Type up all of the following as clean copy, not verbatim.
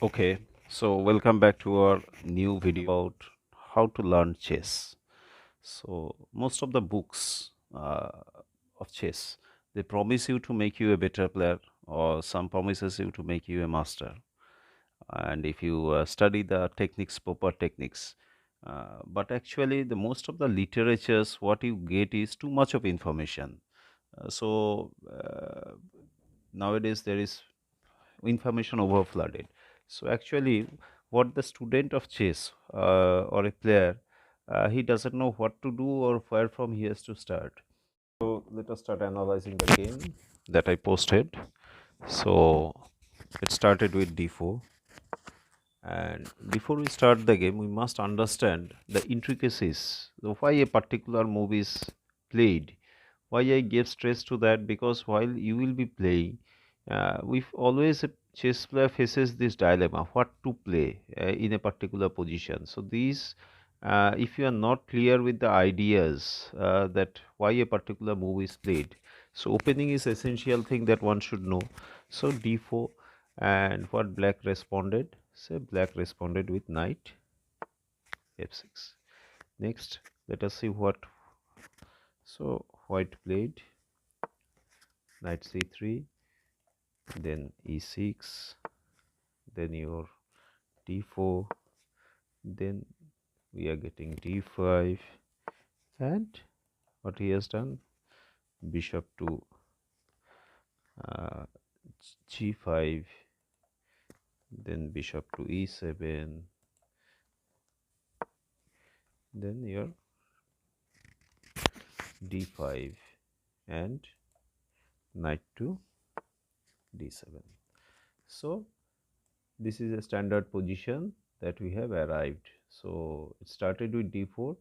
Okay, so welcome back to our new video about how to learn chess. So most of the books of chess, they promise you to make you a better player, or some promises you to make you a master. And if you study the techniques, proper techniques, but actually the most of the literatures, what you get is too much of information. So nowadays there is information overflooded. So actually, what the student of chess or a player, he doesn't know what to do or where from he has to start. So let us start analyzing the game that I posted. So it started with d4, and before we start the game, we must understand the intricacies. So why a particular move is played. Why I gave stress to that, because while you will be playing, we always a chess player faces this dilemma: what to play in a particular position. So these, if you are not clear with the ideas that why a particular move is played, so opening is essential thing that one should know. So d4, and what black responded? Say black responded with knight f6. Next, let us see what. So white played knight c3, then e6, then your d4, then we are getting d5, and what he has done, bishop to uh, g5, then bishop to e7, then your d5, and knight to d7. So this is a standard position that we have arrived. So it started with d4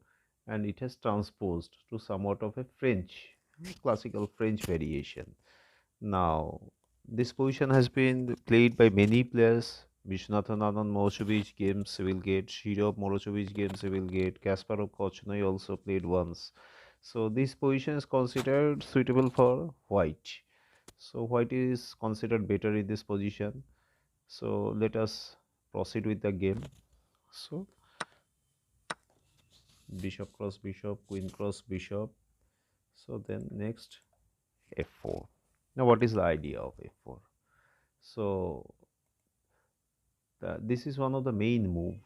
and it has transposed to somewhat of a French, classical French variation. Now this position has been played by many players. Viswanathan Anand Morozovich game Civilgate, Shirov Morozovich game Civilgate, Kasparov Kochnoi also played once. So this position is considered suitable for white. So white is considered better in this position. So let us proceed with the game. So bishop cross bishop, queen cross bishop. So then next f4. Now what is the idea of f4? So this is one of the main move.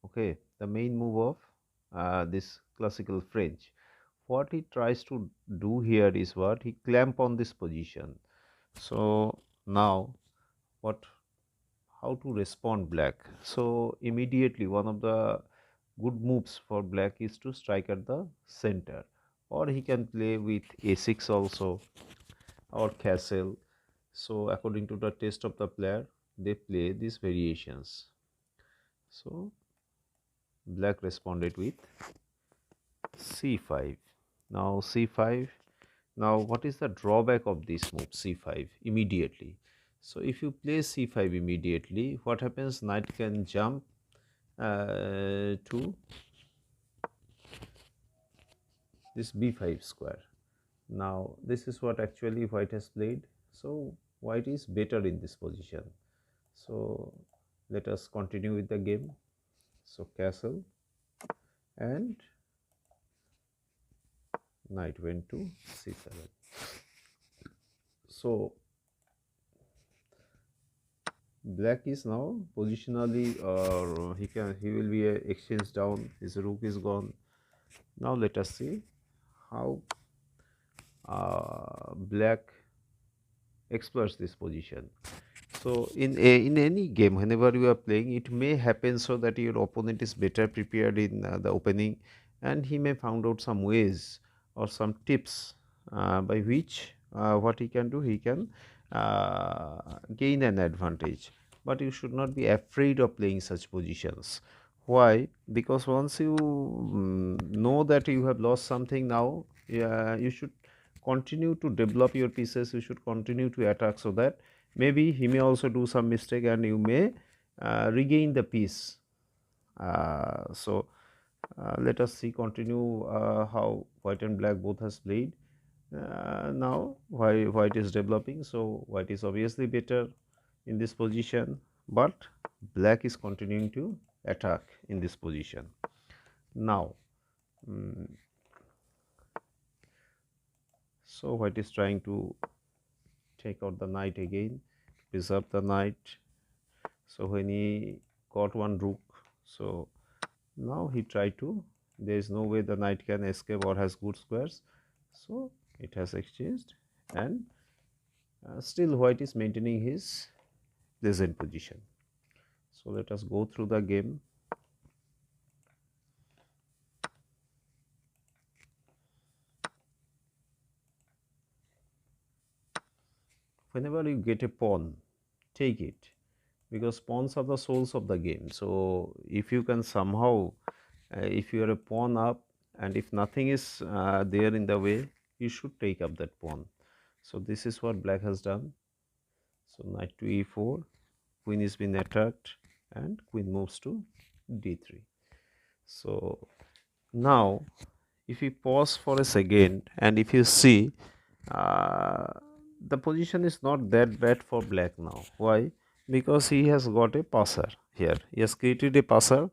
Okay, the main move of this classical French. What he tries to do here is what he clamp on this position. So now what, how to respond black? So immediately one of the good moves for black is to strike at the center, or he can play with a6 also, or castle. So according to the taste of the player, they play these variations. So black responded with c5. Now c5. Now what is the drawback of this move c5 immediately? So if you play c5 immediately, what happens? Knight can jump to this b5 square. Now this is what actually white has played. So white is better in this position. So let us continue with the game. So castle, and knight went to c7. So black is now positionally, or he will be exchanged down. His rook is gone. Now let us see how black exploits this position. So in any game, whenever you are playing, it may happen so that your opponent is better prepared in the opening, and he may found out some ways or some tips by which what he can do, he can gain an advantage. But you should not be afraid of playing such positions. Why? Because once you know that you have lost something, now you should continue to develop your pieces. You should continue to attack, so that maybe he may also do some mistake and you may regain the piece. So let us see, continue how white and black both has played. Now white is developing, so white is obviously better in this position. but black is continuing to attack in this position. Now so white is trying to take out the knight again, preserve the knight. So when he got one rook, so now he tried to, there is no way the knight can escape or has good squares, so it has exchanged, and still white is maintaining his pleasant position. So let us go through the game. Whenever you get a pawn, take it, because pawns are the souls of the game. So if you can somehow, if you are a pawn up, and if nothing is there in the way, you should take up that pawn. So this is what black has done. So knight to e4, queen is been attacked, and queen moves to d3. So now if you pause for a second and if you see, uh, the position is not that bad for black now. Why? Because he has got a passer here. He has created a passer,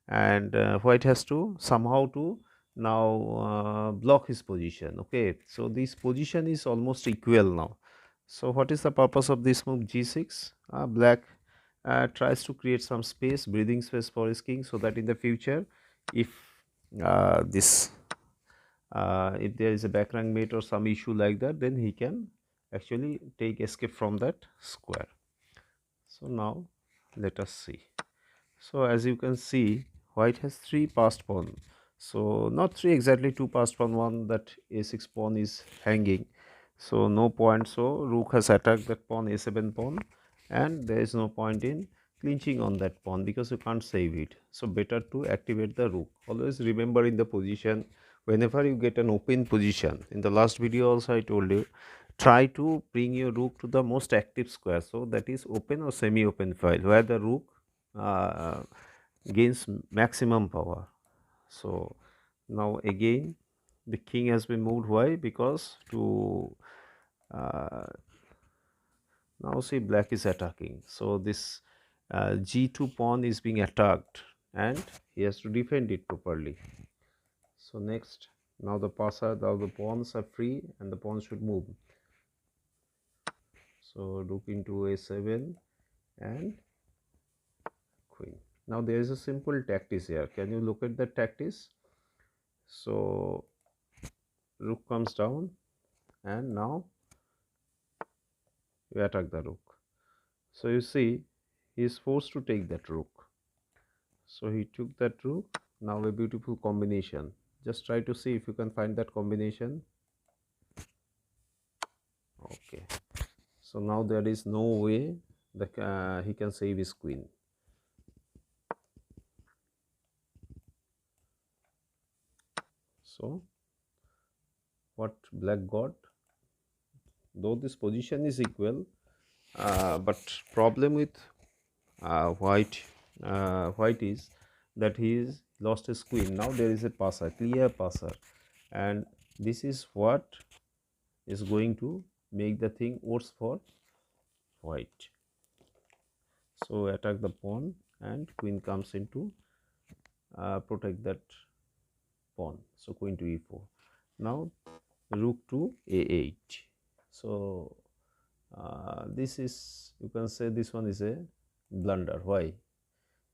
and white has to somehow to now block his position. Okay, so this position is almost equal now. So what is the purpose of this move g6? Black tries to create some space, breathing space for his king, so that in the future, if this if there is a back rank mate or some issue like that, then he can actually take escape from that square. So now let us see. So as you can see, white has 3 passed pawn. So not 3 exactly, 2 passed pawn, one that a6 pawn is hanging. So no point. So rook has attacked that pawn, a7 pawn, and there is no point in clinching on that pawn because you can't save it. So better to activate the rook. Always remember in the position, whenever you get an open position, in the last video also I told you, try to bring your rook to the most active square. So that is open or semi-open file where the rook uh, gains maximum power. So now again the king has been moved. Why? Because to now see black is attacking. So this g2 pawn is being attacked and he has to defend it properly. So next, now the passer, now the pawns are free and the pawns should move. So rook into a7 and queen. Now there is a simple tactics here. Can you look at the tactics? So rook comes down and now you attack the rook. So you see he is forced to take that rook. So he took that rook. Now a beautiful combination. Just try to see if you can find that combination. Okay. So now there is no way that he can save his queen. So what black got, though this position is equal, but problem with white is that he is lost his queen. Now there is a passer, clear passer, and this is what is going to make the thing worse for white. So attack the pawn and queen comes into protect that pawn. So queen to e4. Now rook to a8. So this is, you can say this one is a blunder. Why?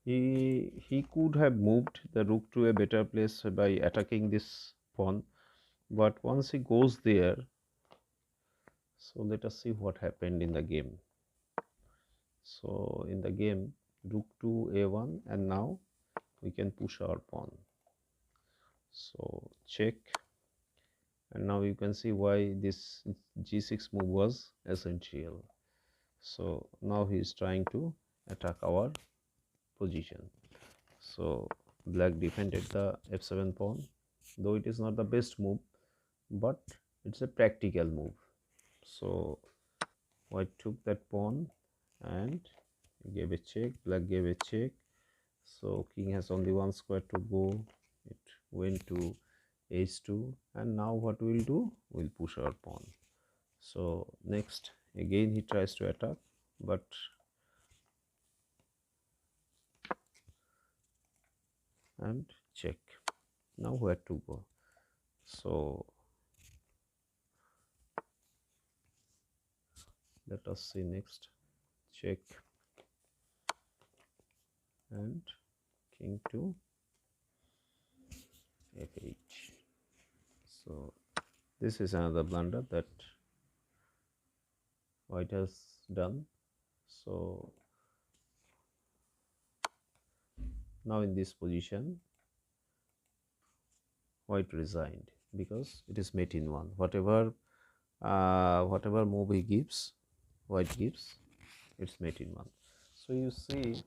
He could have moved the rook to a better place by attacking this pawn, but once he goes there, so let us see what happened in the game. So in the game, rook to a1, and now we can push our pawn. So check, and now you can see why this g6 move was essential. So now he is trying to attack our position. So black defended the f7 pawn, though it is not the best move, but it's a practical move. So white took that pawn and gave a check, black gave a check. So king has only one square to go. It went to h2, and now what we'll do, we'll push our pawn. So next again he tries to attack, but and check. Now where to go? So let us see next. Check and king to f8. So this is another blunder that white has done. So now in this position white resigned because it is mate in one. Whatever move he gives, white gives, it's mate in one. So you see,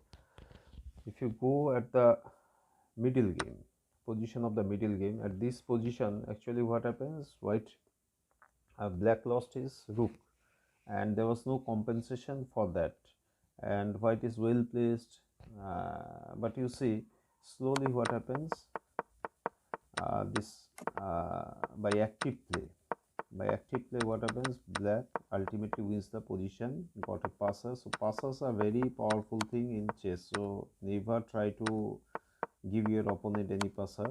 if you go at the middle game, position of the middle game, at this position actually what happens, white black lost his rook and there was no compensation for that, and white is well placed, but you see slowly what happens, this by active play, what happens, black ultimately wins the position, got a passer. So passers are very powerful thing in chess, so never try to give your opponent any passer,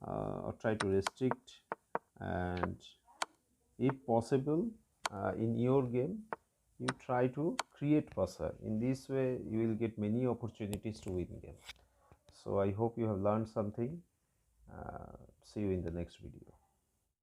or try to restrict, and if possible in your game you try to create passer. In this way you will get many opportunities to win game. So I hope you have learned something. See you in the next video.